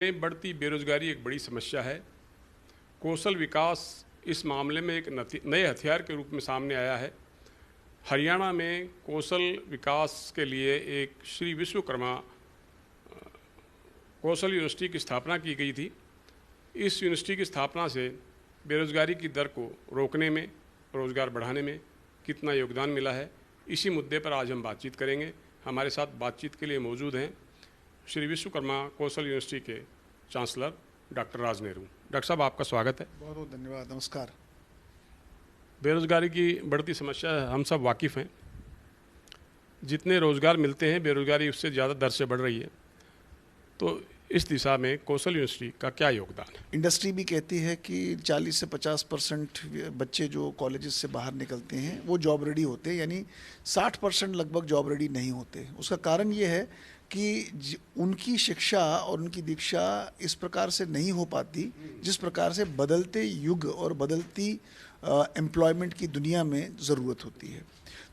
में बढ़ती बेरोजगारी एक बड़ी समस्या है। कौशल विकास इस मामले में एक नए हथियार के रूप में सामने आया है। हरियाणा में कौशल विकास के लिए एक श्री विश्वकर्मा कौशल यूनिवर्सिटी की स्थापना की गई थी। इस यूनिवर्सिटी की स्थापना से बेरोजगारी की दर को रोकने में, रोजगार बढ़ाने में कितना योगदान मिला है, इसी मुद्दे पर आज हम बातचीत करेंगे। हमारे साथ बातचीत के लिए मौजूद हैं श्री विश्वकर्मा कौशल यूनिवर्सिटी के chancellor doctor Raj Nehru. Doctor साहब, आपका स्वागत है। बहुत बहुत धन्यवाद। नमस्कार। बेरोजगारी की बढ़ती समस्या हम सब वाकिफ़ हैं। जितने रोज़गार मिलते हैं, बेरोजगारी उससे ज़्यादा दर से बढ़ रही है। तो इस दिशा में कौशल यूनिवर्सिटी का क्या योगदान है? इंडस्ट्री भी कहती है कि 40 से 50% बच्चे जो कॉलेजेस से बाहर निकलते हैं वो जॉब रेडी होते हैं, यानी 60% लगभग जॉब रेडी नहीं होते। उसका कारण ये है कि उनकी शिक्षा और उनकी दीक्षा इस प्रकार से नहीं हो पाती जिस प्रकार से बदलते युग और बदलती एम्प्लॉयमेंट की दुनिया में ज़रूरत होती है।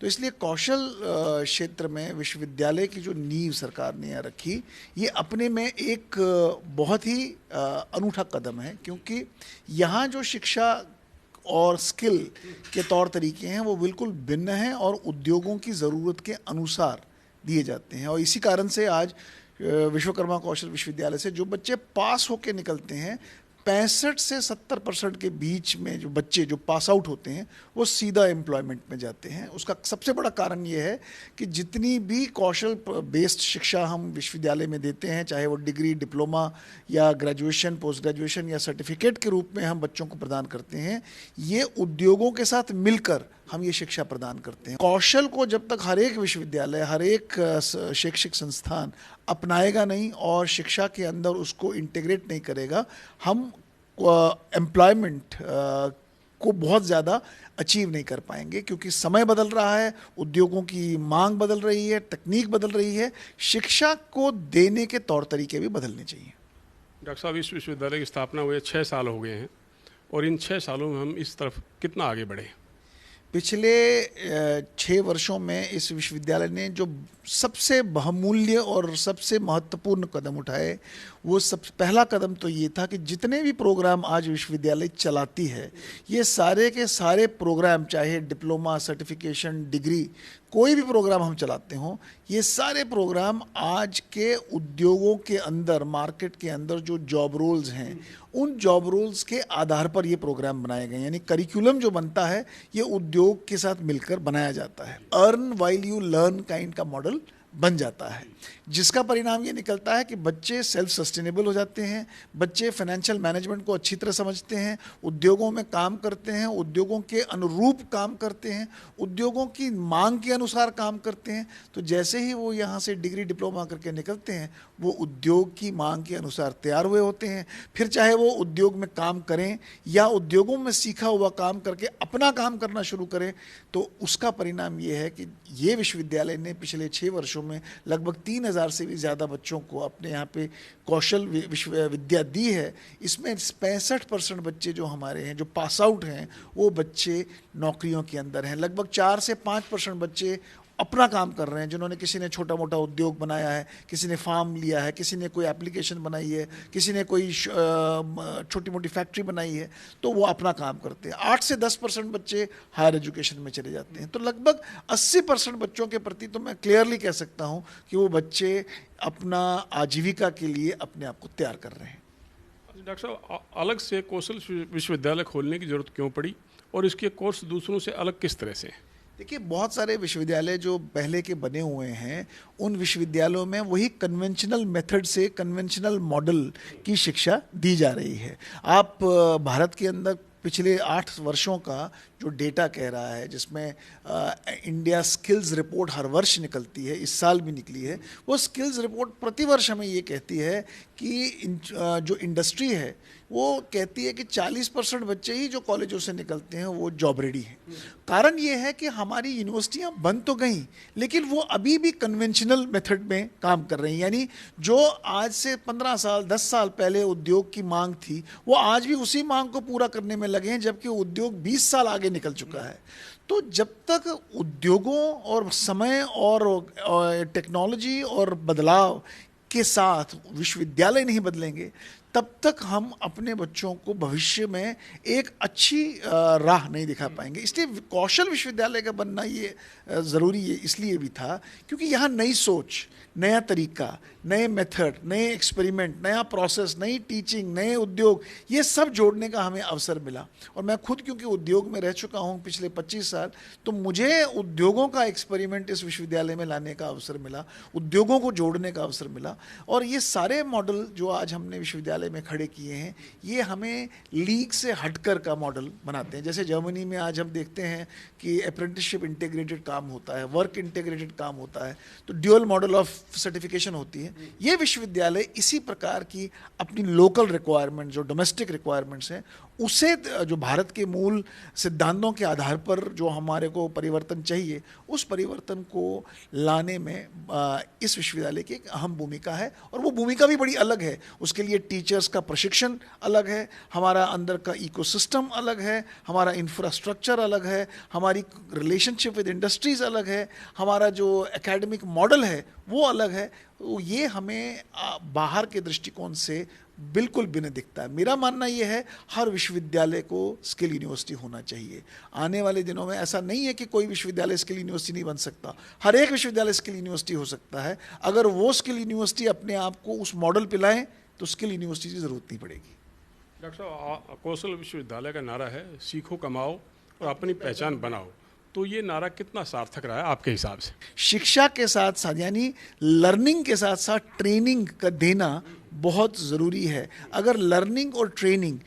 तो इसलिए कौशल क्षेत्र में विश्वविद्यालय की जो नींव सरकार ने यहाँ रखी, ये अपने में एक बहुत ही अनूठा कदम है, क्योंकि यहाँ जो शिक्षा और स्किल के तौर तरीके हैं वो बिल्कुल भिन्न हैं और उद्योगों की ज़रूरत के अनुसार दिए जाते हैं। और इसी कारण से आज विश्वकर्मा कौशल विश्वविद्यालय से जो बच्चे पास होकर निकलते हैं, 65 से 70% के बीच में जो बच्चे जो पास आउट होते हैं वो सीधा एम्प्लॉयमेंट में जाते हैं। उसका सबसे बड़ा कारण ये है कि जितनी भी कौशल बेस्ड शिक्षा हम विश्वविद्यालय में देते हैं, चाहे वो डिग्री, डिप्लोमा या ग्रेजुएशन, पोस्ट ग्रेजुएशन या सर्टिफिकेट के रूप में हम बच्चों को प्रदान करते हैं, ये उद्योगों के साथ मिलकर हम ये शिक्षा प्रदान करते हैं। कौशल को जब तक हर एक विश्वविद्यालय, हर एक शैक्षिक संस्थान अपनाएगा नहीं और शिक्षा के अंदर उसको इंटीग्रेट नहीं करेगा, हम एम्प्लॉयमेंट को बहुत ज़्यादा अचीव नहीं कर पाएंगे। क्योंकि समय बदल रहा है, उद्योगों की मांग बदल रही है, तकनीक बदल रही है, शिक्षा को देने के तौर तरीके भी बदलने चाहिए। डॉक्टर साहब, इस विश्वविद्यालय की स्थापना हुए 6 साल हो गए हैं और इन 6 सालों में हम इस तरफ कितना आगे बढ़े? पिछले 6 वर्षों में इस विश्वविद्यालय ने जो सबसे बहुमूल्य और सबसे महत्वपूर्ण कदम उठाए, वो पहला कदम तो ये था कि जितने भी प्रोग्राम आज विश्वविद्यालय चलाती है, ये सारे के सारे प्रोग्राम, चाहे डिप्लोमा, सर्टिफिकेशन, डिग्री, कोई भी प्रोग्राम हम चलाते हों, ये सारे प्रोग्राम आज के उद्योगों के अंदर, मार्केट के अंदर जो जॉब रोल्स हैं, उन जॉब रोल्स के आधार पर ये प्रोग्राम बनाए गए। यानी करिकुलम जो बनता है ये उद्योग के साथ मिलकर बनाया जाता है। Earn while you learn kind का मॉडल बन जाता है, जिसका परिणाम ये निकलता है कि बच्चे सेल्फ सस्टेनेबल हो जाते हैं, बच्चे फाइनेंशियल मैनेजमेंट को अच्छी तरह समझते हैं, उद्योगों में काम करते हैं, उद्योगों के अनुरूप काम करते हैं, उद्योगों की मांग के अनुसार काम करते हैं। तो जैसे ही वो यहाँ से डिग्री, डिप्लोमा करके निकलते हैं, वो उद्योग की मांग के अनुसार तैयार हुए होते हैं। फिर चाहे वो उद्योग में काम करें या उद्योगों में सीखा हुआ काम करके अपना काम करना शुरू करें, तो उसका परिणाम ये है कि ये विश्वविद्यालय ने पिछले 6 वर्षों में लगभग 3000 से भी ज़्यादा बच्चों को अपने यहाँ पे कौशल विद्या दी है। इसमें 65% बच्चे जो हमारे हैं, जो पास आउट हैं, वो बच्चे नौकरियों के अंदर हैं। लगभग 4 से 5% बच्चे अपना काम कर रहे हैं, जिन्होंने, किसी ने छोटा मोटा उद्योग बनाया है, किसी ने फार्म लिया है, किसी ने कोई एप्लीकेशन बनाई है, किसी ने कोई छोटी मोटी फैक्ट्री बनाई है, तो वो अपना काम करते हैं। 8 से 10% बच्चे हायर एजुकेशन में चले जाते हैं। तो लगभग 80% बच्चों के प्रति तो मैं क्लियरली कह सकता हूँ कि वो बच्चे अपना आजीविका के लिए अपने आप को तैयार कर रहे हैं। डॉक्टर साहब, अलग से कौशल विश्वविद्यालय खोलने की ज़रूरत क्यों पड़ी और इसके कोर्स दूसरों से अलग किस तरह से? देखिए, बहुत सारे विश्वविद्यालय जो पहले के बने हुए हैं, उन विश्वविद्यालयों में वही कन्वेंशनल मेथड से, कन्वेंशनल मॉडल की शिक्षा दी जा रही है। आप भारत के अंदर पिछले 8 वर्षों का जो डेटा कह रहा है, जिसमें इंडिया स्किल्स रिपोर्ट हर वर्ष निकलती है, इस साल भी निकली है, वो स्किल्स रिपोर्ट प्रतिवर्ष हमें ये कहती है कि जो इंडस्ट्री है वो कहती है कि 40% बच्चे ही जो कॉलेजों से निकलते हैं वो जॉब रेडी हैं। कारण ये है कि हमारी यूनिवर्सिटियां बन तो गई, लेकिन वो अभी भी कन्वेंशनल मेथड में काम कर रही हैं। यानी जो आज से 15 साल, 10 साल पहले उद्योग की मांग थी, वो आज भी उसी मांग को पूरा करने में लगे हैं, जबकि उद्योग 20 साल आगे निकल चुका है। तो जब तक उद्योगों और समय और टेक्नोलॉजी और बदलाव के साथ विश्वविद्यालय नहीं बदलेंगे, तब तक हम अपने बच्चों को भविष्य में एक अच्छी राह नहीं दिखा पाएंगे। इसलिए कौशल विश्वविद्यालय का बनना ये ज़रूरी है, इसलिए भी था क्योंकि यहाँ नई सोच, नया तरीका, नए मेथड, नए एक्सपेरिमेंट, नया प्रोसेस, नई टीचिंग, नए उद्योग, ये सब जोड़ने का हमें अवसर मिला। और मैं खुद क्योंकि उद्योग में रह चुका हूँ पिछले 25 साल, तो मुझे उद्योगों का एक्सपेरिमेंट इस विश्वविद्यालय में लाने का अवसर मिला, उद्योगों को जोड़ने का अवसर मिला। और ये सारे मॉडल जो आज हमने विश्वविद्यालय में खड़े किए हैं, ये हमें लीग से हटकर का मॉडल बनाते हैं। जैसे जर्मनी में आज हम देखते हैं कि अप्रेंटिसशिप इंटीग्रेटेड काम होता है, वर्क इंटीग्रेटेड काम होता है, तो ड्यूअल मॉडल ऑफ सर्टिफिकेशन होती है। ये विश्वविद्यालय इसी प्रकार की अपनी लोकल रिक्वायरमेंट, जो डोमेस्टिक रिक्वायरमेंट्स हैं, उसे जो भारत के मूल सिद्धांतों के आधार पर जो हमारे को परिवर्तन चाहिए, उस परिवर्तन को लाने में इस विश्वविद्यालय की एक अहम भूमिका है। और वो भूमिका भी बड़ी अलग है। उसके लिए टीचर्स का प्रशिक्षण अलग है, हमारा अंदर का इकोसिस्टम अलग है, हमारा इंफ्रास्ट्रक्चर अलग है, हमारी रिलेशनशिप विद इंडस्ट्रीज अलग है, हमारा जो एकेडमिक मॉडल है वो अलग है। तो ये हमें बाहर के दृष्टिकोण से बिल्कुल भिन्न दिखता है। मेरा मानना ये है, हर विश्वविद्यालय को स्किल यूनिवर्सिटी होना चाहिए। आने वाले दिनों में ऐसा नहीं है कि कोई विश्वविद्यालय स्किल यूनिवर्सिटी नहीं बन सकता, हर एक विश्वविद्यालय स्किल यूनिवर्सिटी हो सकता है। अगर वो स्किल यूनिवर्सिटी अपने आप को उस मॉडल पे लाए तो स्किल यूनिवर्सिटी की ज़रूरत नहीं पड़ेगी। डॉक्टर साहब, कौशल विश्वविद्यालय का नारा है सीखो, कमाओ और अपनी पहचान बनाओ, तो ये नारा कितना सार्थक रहा है आपके हिसाब से? शिक्षा के साथ साथ, यानी लर्निंग के साथ साथ ट्रेनिंग का देना बहुत ज़रूरी है। अगर लर्निंग और ट्रेनिंग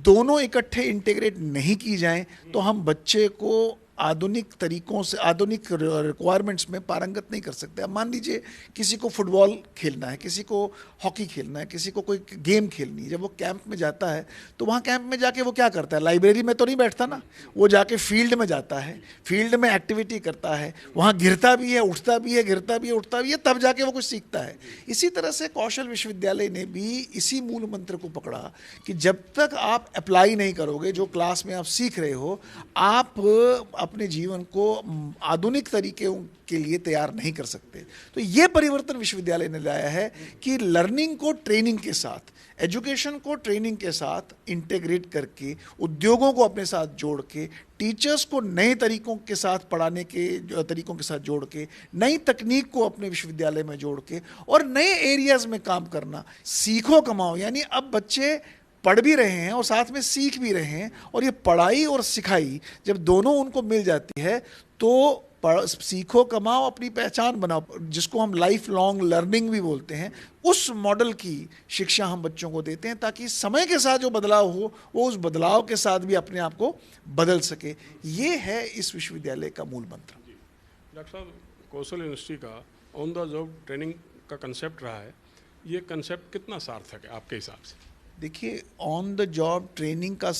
दोनों इकट्ठे इंटीग्रेट नहीं की जाएं तो हम बच्चे को आधुनिक तरीकों से, आधुनिक रिक्वायरमेंट्स में पारंगत नहीं कर सकते। अब मान लीजिए किसी को फुटबॉल खेलना है, किसी को हॉकी खेलना है, किसी को कोई गेम खेलनी है। जब वो कैंप में जाता है तो वहाँ कैंप में जाके वो क्या करता है? लाइब्रेरी में तो नहीं बैठता ना, वो जाके फील्ड में जाता है, फील्ड में एक्टिविटी करता है, वहाँ गिरता भी है, उठता भी है, गिरता भी है, उठता भी है, तब जाके वो कुछ सीखता है। इसी तरह से कौशल विश्वविद्यालय ने भी इसी मूल मंत्र को पकड़ा कि जब तक आप अप्लाई नहीं करोगे जो क्लास में आप सीख रहे हो, आप अपने जीवन को आधुनिक तरीके के लिए तैयार नहीं कर सकते। तो ये परिवर्तन विश्वविद्यालय ने लाया है कि लर्निंग को ट्रेनिंग के साथ, एजुकेशन को ट्रेनिंग के साथ इंटीग्रेट करके, उद्योगों को अपने साथ जोड़ के, टीचर्स को नए तरीकों के साथ पढ़ाने के तरीकों के साथ जोड़ के, नई तकनीक को अपने विश्वविद्यालय में जोड़ के और नए एरियाज में काम करना। सीखो कमाओ, यानी अब बच्चे पढ़ भी रहे हैं और साथ में सीख भी रहे हैं, और ये पढ़ाई और सिखाई जब दोनों उनको मिल जाती है तो सीखो कमाओ, अपनी पहचान बनाओ, जिसको हम लाइफ लॉन्ग लर्निंग भी बोलते हैं, उस मॉडल की शिक्षा हम बच्चों को देते हैं ताकि समय के साथ जो बदलाव हो वो उस बदलाव के साथ भी अपने आप को बदल सके। ये है इस विश्वविद्यालय का मूल मंत्र। डॉक्टर साहब, कौशल यूनिवर्सिटी का ऑन द जॉब ट्रेनिंग का कंसेप्ट रहा है, ये कंसेप्ट कितना सार्थक है आपके हिसाब से? देखिए, ऑन द जॉब ट्रेनिंग का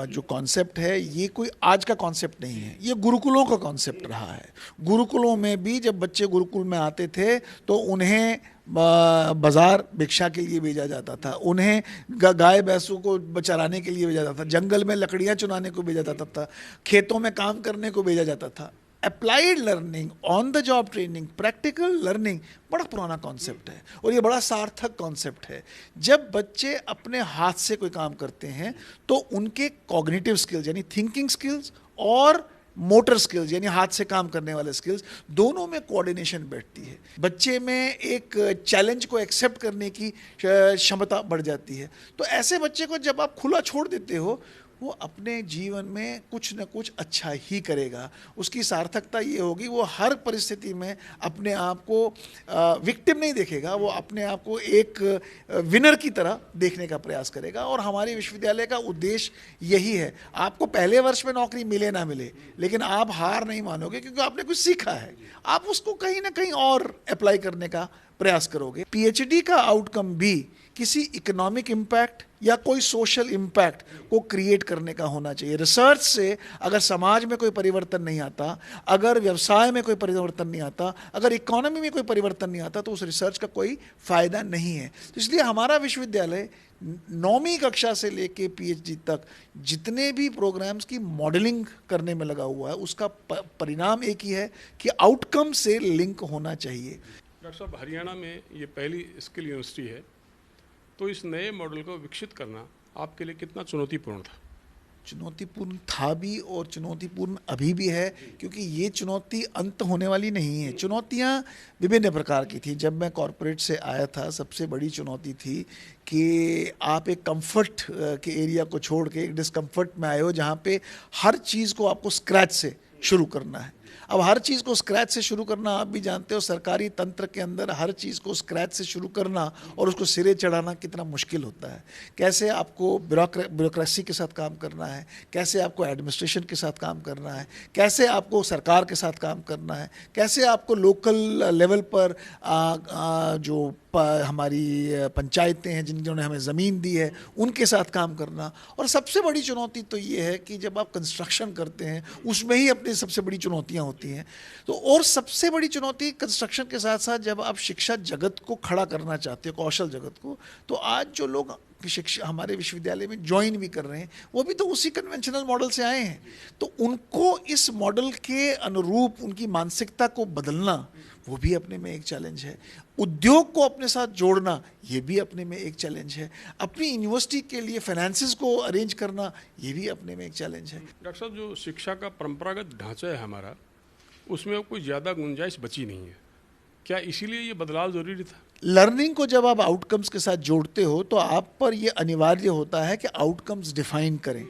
जो कॉन्सेप्ट है, ये कोई आज का कॉन्सेप्ट नहीं है, ये गुरुकुलों का कॉन्सेप्ट रहा है। गुरुकुलों में भी जब बच्चे गुरुकुल में आते थे तो उन्हें बाजार भिक्षा के लिए भेजा जाता था, उन्हें गाय भैंसों को चराने के लिए भेजा जाता था, जंगल में लकड़ियाँ चुनाने को भेजा जाता था, खेतों में काम करने को भेजा जाता था। Applied learning, on the job training, practical learning बड़ा पुराना कॉन्सेप्ट है और ये बड़ा सार्थक कॉन्सेप्ट है। जब बच्चे अपने हाथ से कोई काम करते हैं तो उनके कॉग्निटिव स्किल्स यानी थिंकिंग स्किल्स और मोटर स्किल्स यानी हाथ से काम करने वाले स्किल्स, दोनों में कोऑर्डिनेशन बैठती है। बच्चे में एक चैलेंज को एक्सेप्ट करने की क्षमता बढ़ जाती है। तो ऐसे बच्चे को जब आप खुला छोड़ देते हो, वो अपने जीवन में कुछ न कुछ अच्छा ही करेगा। उसकी सार्थकता ये होगी, वो हर परिस्थिति में अपने आप को विक्टिम नहीं देखेगा, वो अपने आप को एक विनर की तरह देखने का प्रयास करेगा। और हमारे विश्वविद्यालय का उद्देश्य यही है। आपको पहले वर्ष में नौकरी मिले ना मिले, लेकिन आप हार नहीं मानोगे क्योंकि आपने कुछ सीखा है, आप उसको कहीं ना कहीं और अप्लाई करने का प्रयास करोगे। पीएचडी का आउटकम भी किसी इकोनॉमिक इम्पैक्ट या कोई सोशल इम्पैक्ट को क्रिएट करने का होना चाहिए। रिसर्च से अगर समाज में कोई परिवर्तन नहीं आता, अगर व्यवसाय में कोई परिवर्तन नहीं आता, अगर इकोनॉमी में कोई परिवर्तन नहीं आता, तो उस रिसर्च का कोई फायदा नहीं है। तो इसलिए हमारा विश्वविद्यालय 9वीं कक्षा से लेके पीएचडी तक जितने भी प्रोग्राम्स की मॉडलिंग करने में लगा हुआ है, उसका परिणाम एक ही है कि आउटकम से लिंक होना चाहिए। डॉक्टर साहब, हरियाणा में ये पहली स्किल यूनिवर्सिटी है, तो इस नए मॉडल को विकसित करना आपके लिए कितना चुनौतीपूर्ण था? चुनौतीपूर्ण था भी और चुनौतीपूर्ण अभी भी है, क्योंकि ये चुनौती अंत होने वाली नहीं है। चुनौतियाँ विभिन्न प्रकार की थी। जब मैं कॉरपोरेट से आया था, सबसे बड़ी चुनौती थी कि आप एक कंफर्ट के एरिया को छोड़ के एक डिस्कम्फर्ट में आए हो, जहाँ पे हर चीज़ को आपको स्क्रैच से शुरू करना है। अब हर चीज़ को स्क्रैच से शुरू करना, आप भी जानते हो, सरकारी तंत्र के अंदर हर चीज़ को स्क्रैच से शुरू करना और उसको सिरे चढ़ाना कितना मुश्किल होता है। कैसे आपको ब्यूरोक्रेसी के साथ काम करना है, कैसे आपको एडमिनिस्ट्रेशन के साथ काम करना है, कैसे आपको सरकार के साथ काम करना है, कैसे आपको लोकल लेवल पर जो हमारी पंचायतें हैं जिन्होंने हमें ज़मीन दी है उनके साथ काम करना। और सबसे बड़ी चुनौती तो ये है कि जब आप कंस्ट्रक्शन करते हैं उसमें ही अपनी सबसे बड़ी चुनौतियां होती हैं। तो और सबसे बड़ी चुनौती कंस्ट्रक्शन के साथ साथ जब आप शिक्षा जगत को खड़ा करना चाहते हो, कौशल जगत को, तो आज जो लोग शिक्षा हमारे विश्वविद्यालय में ज्वाइन भी कर रहे हैं वो भी तो उसी कन्वेंशनल मॉडल से आए हैं। तो उनको इस मॉडल के अनुरूप उनकी मानसिकता को बदलना वो भी अपने में एक चैलेंज है। उद्योग को अपने साथ जोड़ना ये भी अपने में एक चैलेंज है। अपनी यूनिवर्सिटी के लिए फाइनेंसेस को अरेंज करना ये भी अपने में एक चैलेंज है। डॉक्टर साहब, जो शिक्षा का परंपरागत ढांचा है हमारा, उसमें अब कोई ज़्यादा गुंजाइश बची नहीं है। क्या इसीलिए ये बदलाव ज़रूरी था? लर्निंग को जब आप आउटकम्स के साथ जोड़ते हो तो आप पर यह अनिवार्य होता है कि आउटकम्स डिफाइन करें।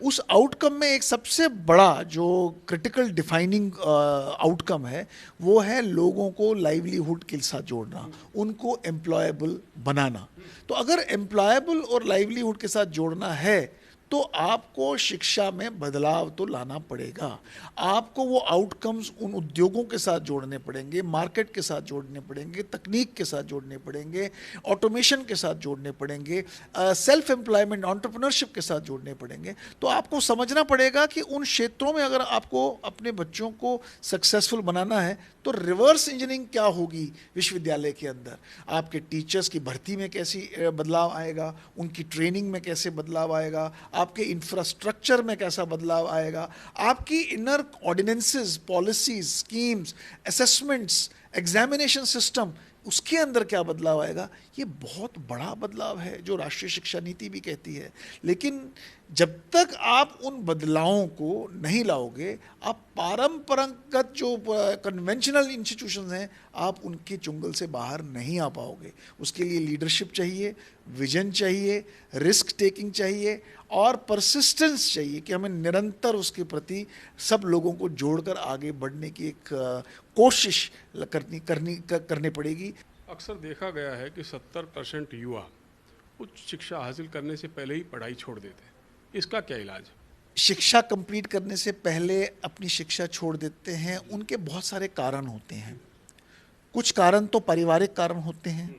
उस आउटकम में एक सबसे बड़ा जो क्रिटिकल डिफाइनिंग आउटकम है वो है लोगों को लाइवलीहुड के साथ जोड़ना, उनको एम्प्लॉयबल बनाना। तो अगर एम्प्लॉयबल और लाइवलीहुड के साथ जोड़ना है तो आपको शिक्षा में बदलाव तो लाना पड़ेगा। आपको वो आउटकम्स उन उद्योगों के साथ जोड़ने पड़ेंगे, मार्केट के साथ जोड़ने पड़ेंगे, तकनीक के साथ जोड़ने पड़ेंगे, ऑटोमेशन के साथ जोड़ने पड़ेंगे, सेल्फ एम्प्लॉयमेंट एंटरप्रेन्योरशिप के साथ जोड़ने पड़ेंगे। तो आपको समझना पड़ेगा कि उन क्षेत्रों में अगर आपको अपने बच्चों को सक्सेसफुल बनाना है तो रिवर्स इंजीनियरिंग क्या होगी विश्वविद्यालय के अंदर। आपके टीचर्स की भर्ती में कैसी बदलाव आएगा, उनकी ट्रेनिंग में कैसे बदलाव आएगा, आपके इंफ्रास्ट्रक्चर में कैसा बदलाव आएगा, आपकी inner ordinances, policies, schemes, assessments, examination system, उसके अंदर क्या बदलाव आएगा। ये बहुत बड़ा बदलाव है जो राष्ट्रीय शिक्षा नीति भी कहती है। लेकिन जब तक आप उन बदलावों को नहीं लाओगे, आप परंपरागत जो कन्वेंशनल इंस्टीट्यूशंस हैं आप उनके चुंगल से बाहर नहीं आ पाओगे। उसके लिए लीडरशिप चाहिए, विजन चाहिए, रिस्क टेकिंग चाहिए और परसिस्टेंस चाहिए कि हमें निरंतर उसके प्रति सब लोगों को जोड़कर आगे बढ़ने की एक कोशिश करनी पड़ेगी। अक्सर देखा गया है कि 70% युवा उच्च शिक्षा हासिल करने से पहले ही पढ़ाई छोड़ देते हैं। इसका क्या इलाज? शिक्षा कंप्लीट करने से पहले अपनी शिक्षा छोड़ देते हैं, उनके बहुत सारे कारण होते हैं। कुछ कारण तो पारिवारिक कारण होते हैं,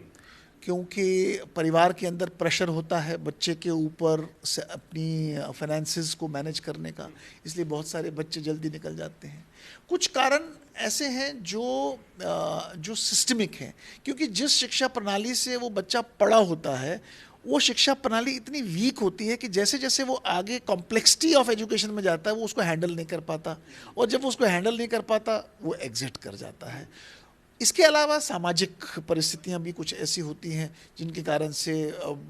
क्योंकि परिवार के अंदर प्रेशर होता है बच्चे के ऊपर से अपनी फाइनेंसेस को मैनेज करने का, इसलिए बहुत सारे बच्चे जल्दी निकल जाते हैं। कुछ कारण ऐसे हैं जो सिस्टमिक हैं, क्योंकि जिस शिक्षा प्रणाली से वो बच्चा पढ़ा होता है वो शिक्षा प्रणाली इतनी वीक होती है कि जैसे जैसे वो आगे कॉम्प्लेक्सिटी ऑफ एजुकेशन में जाता है वो उसको हैंडल नहीं कर पाता, और जब वो उसको हैंडल नहीं कर पाता वो एग्जिट कर जाता है। इसके अलावा सामाजिक परिस्थितियां भी कुछ ऐसी होती हैं जिनके कारण से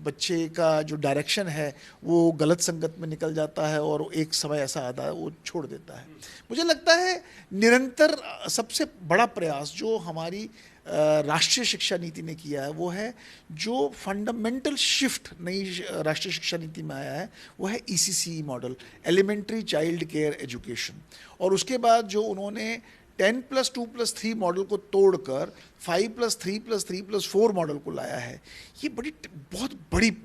बच्चे का जो डायरेक्शन है वो गलत संगत में निकल जाता है और एक समय ऐसा आता है वो छोड़ देता है। मुझे लगता है निरंतर सबसे बड़ा प्रयास जो हमारी राष्ट्रीय शिक्षा नीति ने किया है वो है, जो फंडामेंटल शिफ्ट नई राष्ट्रीय शिक्षा नीति में आया है वो है ECCE model, elementary child care education. और उसके बाद जो उन्होंने 10+2+3 मॉडल को तोड़कर 5+3+3+4 मॉडल को लाया है, ये बहुत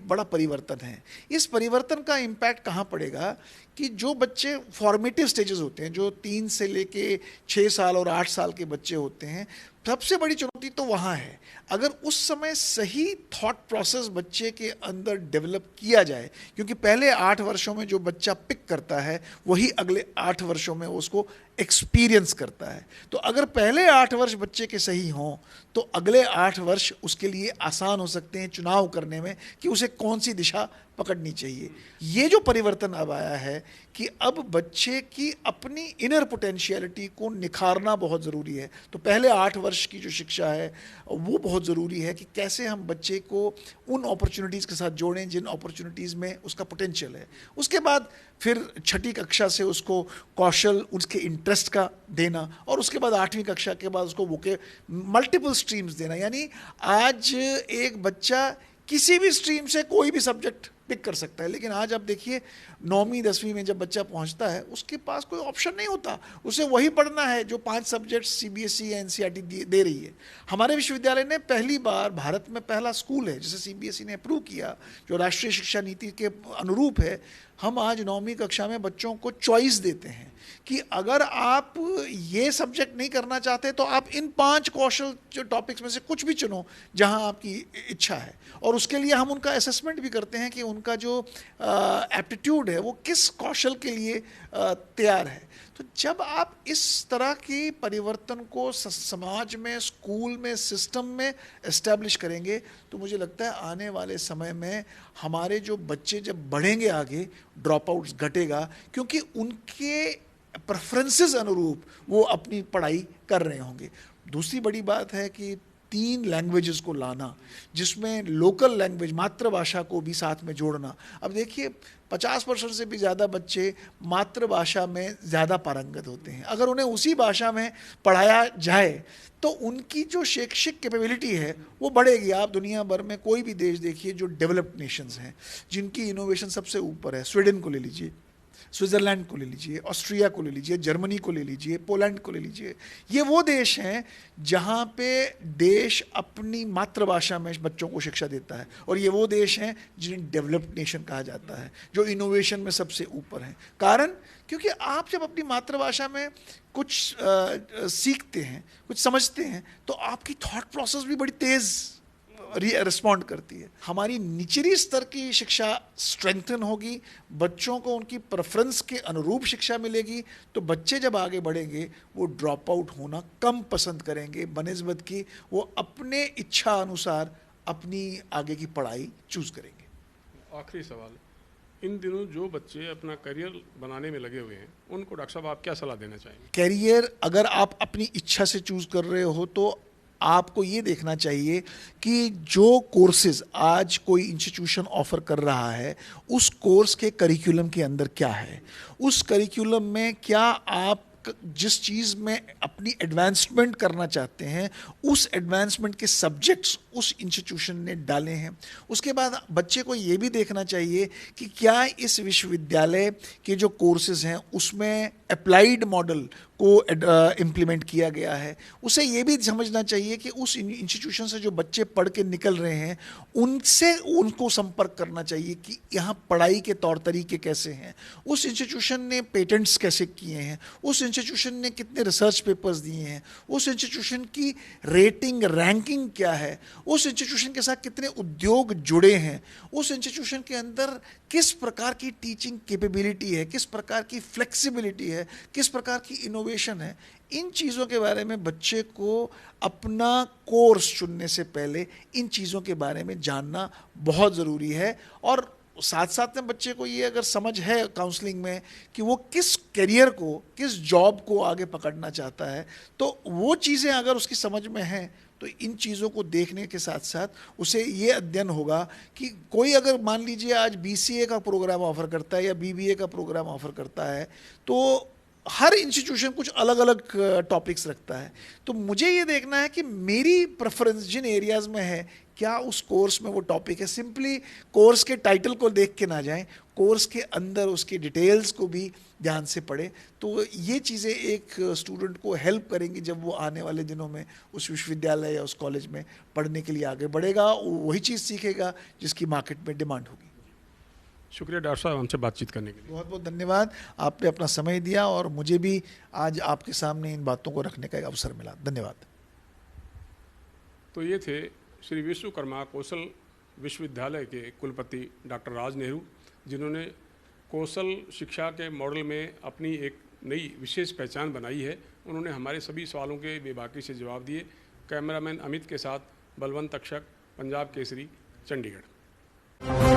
बड़ा परिवर्तन है। इस परिवर्तन का इम्पैक्ट कहाँ पड़ेगा कि जो बच्चे फॉर्मेटिव स्टेजेस होते हैं, जो 3 से लेके 6 साल और 8 साल के बच्चे होते हैं, सबसे बड़ी चुनौती तो वहाँ है। अगर उस समय सही थॉट प्रोसेस बच्चे के अंदर डेवलप किया जाए, क्योंकि पहले 8 वर्षों में जो बच्चा पिक करता है वही अगले 8 वर्षों में उसको एक्सपीरियंस करता है। तो अगर पहले 8 वर्ष बच्चे के सही हों तो अगले 8 वर्ष उसके लिए आसान हो सकते हैं चुनाव करने में कि उसे कौन सी दिशा पकड़नी चाहिए। ये जो परिवर्तन अब आया है कि अब बच्चे की अपनी इनर पोटेंशियलिटी को निखारना बहुत ज़रूरी है। तो पहले 8 वर्ष की जो शिक्षा है वो बहुत ज़रूरी है कि कैसे हम बच्चे को उन अपॉर्चुनिटीज़ के साथ जोड़ें जिन अपॉर्चुनिटीज़ में उसका पोटेंशियल है। उसके बाद फिर छठी कक्षा से उसको कौशल उसके इंटरेस्ट का देना और उसके बाद 8वीं कक्षा के बाद उसको मल्टीपल स्ट्रीम्स देना। यानी आज एक बच्चा किसी भी स्ट्रीम से कोई भी सब्जेक्ट पिक कर सकता है, लेकिन आज आप देखिए 9वीं 10वीं में जब बच्चा पहुंचता है उसके पास कोई ऑप्शन नहीं होता, उसे वही पढ़ना है जो 5 सब्जेक्ट सीबीएसई या एनसीईआरटी दे रही है। हमारे विश्वविद्यालय ने पहली बार भारत में पहला स्कूल है जिसे सीबीएसई ने अप्रूव किया जो राष्ट्रीय शिक्षा नीति के अनुरूप है। हम आज 9वीं कक्षा में बच्चों को चॉइस देते हैं कि अगर आप ये सब्जेक्ट नहीं करना चाहते तो आप इन 5 कौशल जो टॉपिक्स में से कुछ भी चुनो जहां आपकी इच्छा है, और उसके लिए हम उनका असेसमेंट भी करते हैं कि उनका जो एप्टीट्यूड है वो किस कौशल के लिए तैयार है। तो जब आप इस तरह की परिवर्तन को समाज में, स्कूल में, सिस्टम में एस्टैब्लिश करेंगे तो मुझे लगता है आने वाले समय में हमारे जो बच्चे जब बढ़ेंगे आगे ड्रॉप आउट्स घटेगा, क्योंकि उनके प्रेफरेंसेस अनुरूप वो अपनी पढ़ाई कर रहे होंगे। दूसरी बड़ी बात है कि 3 लैंग्वेजेस को लाना जिसमें लोकल लैंग्वेज मातृभाषा को भी साथ में जोड़ना। अब देखिए 50% से भी ज़्यादा बच्चे मातृभाषा में ज़्यादा पारंगत होते हैं। अगर उन्हें उसी भाषा में पढ़ाया जाए तो उनकी जो शैक्षिक कैपेबिलिटी है वो बढ़ेगी। आप दुनिया भर में कोई भी देश देखिए जो डेवलप्ड नेशंस हैं जिनकी इनोवेशन सबसे ऊपर है, स्वीडन को ले लीजिए, स्विट्ज़रलैंड को ले लीजिए, ऑस्ट्रिया को ले लीजिए, जर्मनी को ले लीजिए, पोलैंड को ले लीजिए। ये वो देश हैं जहाँ पे देश अपनी मातृभाषा में बच्चों को शिक्षा देता है, और ये वो देश हैं जिन्हें डेवलप्ड नेशन कहा जाता है, जो इनोवेशन में सबसे ऊपर हैं। कारण क्योंकि आप जब अपनी मातृभाषा में कुछ सीखते हैं, कुछ समझते हैं, तो आपकी थॉट प्रोसेस भी बड़ी तेज़ रिस्पॉन्ड करती है। हमारी निचली स्तर की शिक्षा स्ट्रेंथन होगी, बच्चों को उनकी प्रेफरेंस के अनुरूप शिक्षा मिलेगी, तो बच्चे जब आगे बढ़ेंगे वो ड्रॉप आउट होना कम पसंद करेंगे बनिस्बत की वो अपने इच्छा अनुसार अपनी आगे की पढ़ाई चूज करेंगे। आखिरी सवाल, इन दिनों जो बच्चे अपना करियर बनाने में लगे हुए हैं उनको डॉक्टर साहब आप क्या सलाह देना चाहेंगे? कैरियर अगर आप अपनी इच्छा से चूज कर रहे हो तो आपको ये देखना चाहिए कि जो कोर्सेज आज कोई इंस्टीट्यूशन ऑफर कर रहा है उस कोर्स के करिकुलम के अंदर क्या है, उस करिकुलम में क्या आप जिस चीज़ में अपनी एडवांसमेंट करना चाहते हैं उस एडवांसमेंट के सब्जेक्ट्स उस इंस्टीट्यूशन ने डाले हैं। उसके बाद बच्चे को ये भी देखना चाहिए कि क्या इस विश्वविद्यालय के जो कोर्सेज हैं उसमें अप्लाइड मॉडल को इम्प्लीमेंट किया गया है। उसे ये भी समझना चाहिए कि उस इंस्टीट्यूशन से जो बच्चे पढ़ के निकल रहे हैं उनसे उनको संपर्क करना चाहिए कि यहाँ पढ़ाई के तौर तरीके कैसे हैं, उस इंस्टीट्यूशन ने पेटेंट्स कैसे किए हैं, उस इंस्टीट्यूशन ने कितने रिसर्च पेपर्स दिए हैं, उस इंस्टीट्यूशन की रेटिंग रैंकिंग क्या है, उस इंस्टीट्यूशन के साथ कितने उद्योग जुड़े हैं, उस इंस्टीट्यूशन के अंदर किस प्रकार की टीचिंग कैपेबिलिटी है, किस प्रकार की फ्लेक्सिबिलिटी है, किस प्रकार की इनोवेशन है। इन चीज़ों के बारे में बच्चे को अपना कोर्स चुनने से पहले इन चीज़ों के बारे में जानना बहुत ज़रूरी है। और साथ साथ में बच्चे को ये अगर समझ है काउंसलिंग में कि वो किस करियर को, किस जॉब को आगे पकड़ना चाहता है, तो वो चीज़ें अगर उसकी समझ में हैं तो इन चीज़ों को देखने के साथ साथ उसे ये अध्ययन होगा कि कोई अगर मान लीजिए आज बीसीए का प्रोग्राम ऑफर करता है या बीबीए का प्रोग्राम ऑफर करता है तो हर इंस्टीट्यूशन कुछ अलग अलग टॉपिक्स रखता है। तो मुझे ये देखना है कि मेरी प्रेफरेंस जिन एरियाज़ में है क्या उस कोर्स में वो टॉपिक है। सिंपली कोर्स के टाइटल को देख के ना जाएं, कोर्स के अंदर उसकी डिटेल्स को भी ध्यान से पढ़ें। तो ये चीज़ें एक स्टूडेंट को हेल्प करेंगी जब वो आने वाले दिनों में उस विश्वविद्यालय या उस कॉलेज में पढ़ने के लिए आगे बढ़ेगा, वही चीज़ सीखेगा जिसकी मार्केट में डिमांड होगी। शुक्रिया डॉक्टर साहब हमसे बातचीत करने के लिए। बहुत बहुत धन्यवाद, आपने अपना समय दिया और मुझे भी आज आपके सामने इन बातों को रखने का एक अवसर मिला। धन्यवाद। तो ये थे श्री विश्वकर्मा कौशल विश्वविद्यालय के कुलपति डॉक्टर राज नेहरू, जिन्होंने कौशल शिक्षा के मॉडल में अपनी एक नई विशेष पहचान बनाई है। उन्होंने हमारे सभी सवालों के बेबाकी से जवाब दिए। कैमरामैन अमित के साथ बलवंत तक्षक, पंजाब केसरी, चंडीगढ़।